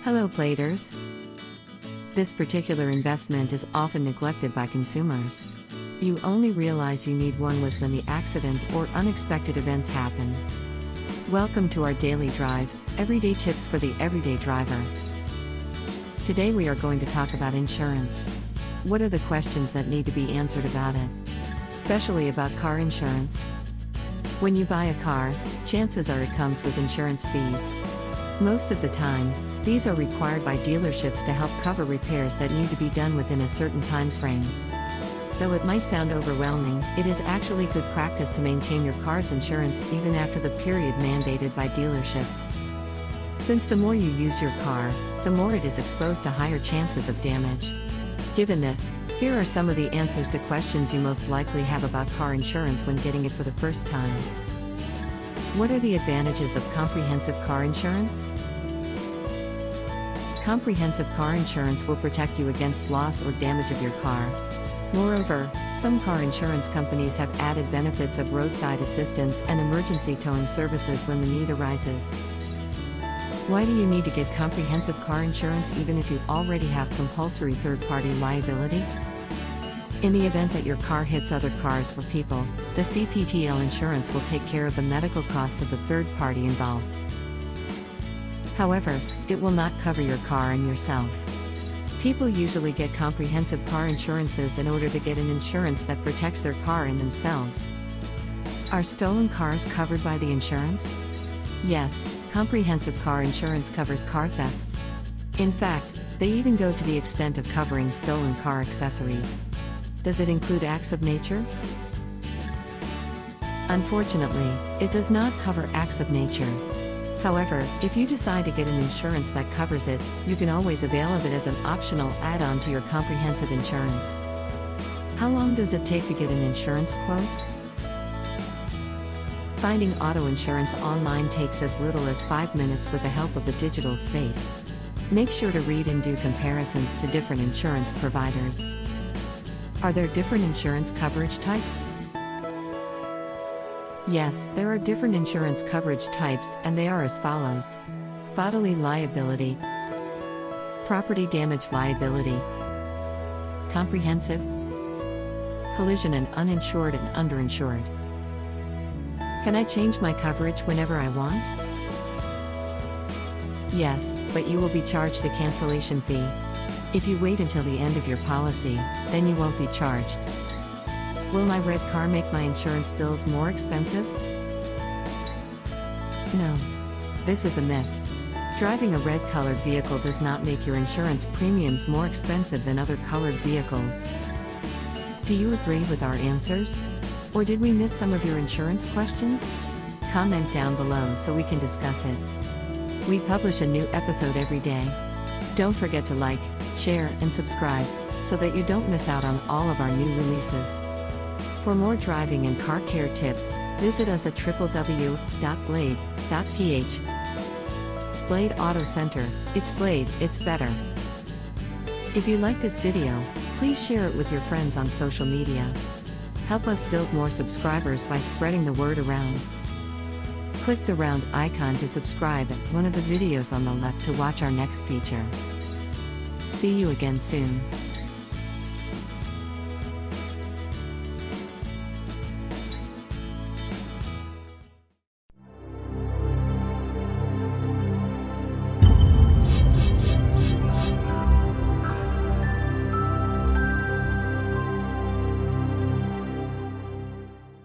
Hello, Bladers. This particular investment is often neglected by consumers. You only realize you need one when the accident or unexpected events happen. Welcome to our daily drive, everyday tips for the everyday driver. Today we are going to talk about insurance. What are the questions that need to be answered about it? Especially about car insurance. When you buy a car, chances are it comes with insurance fees. Most of the time, these are required by dealerships to help cover repairs that need to be done within a certain time frame. Though it might sound overwhelming, it is actually good practice to maintain your car's insurance even after the period mandated by dealerships. Since the more you use your car, the more it is exposed to higher chances of damage. Given this, here are some of the answers to questions you most likely have about car insurance when getting it for the first time. What are the advantages of comprehensive car insurance? Comprehensive car insurance will protect you against loss or damage of your car. Moreover, some car insurance companies have added benefits of roadside assistance and emergency towing services when the need arises. Why do you need to get comprehensive car insurance even if you already have compulsory third-party liability? In the event that your car hits other cars or people, the CPTL insurance will take care of the medical costs of the third party involved. However, it will not cover your car and yourself. People usually get comprehensive car insurances in order to get an insurance that protects their car and themselves. Are stolen cars covered by the insurance? Yes, comprehensive car insurance covers car thefts. In fact, they even go to the extent of covering stolen car accessories. Does it include acts of nature? Unfortunately, it does not cover acts of nature. However, if you decide to get an insurance that covers it, you can always avail of it as an optional add-on to your comprehensive insurance. How long does it take to get an insurance quote? Finding auto insurance online takes as little as 5 minutes with the help of the digital space. Make sure to read and do comparisons to different insurance providers. Are there different insurance coverage types? Yes, there are different insurance coverage types, and they are as follows: bodily liability, property damage liability, comprehensive, collision and uninsured and underinsured. Can I change my coverage whenever I want? Yes, but you will be charged a cancellation fee. If you wait until the end of your policy, then you won't be charged. Will my red car make my insurance bills more expensive? No. This is a myth. Driving a red-colored vehicle does not make your insurance premiums more expensive than other colored vehicles. Do you agree with our answers? Or did we miss some of your insurance questions? Comment down below so we can discuss it. We publish a new episode every day. Don't forget to like, share, and subscribe, so that you don't miss out on all of our new releases. For more driving and car care tips, visit us at www.blade.ph. Blade Auto Center, it's Blade, it's better. If you like this video, please share it with your friends on social media. Help us build more subscribers by spreading the word around. Click the round icon to subscribe at one of the videos on the left to watch our next feature. See you again soon.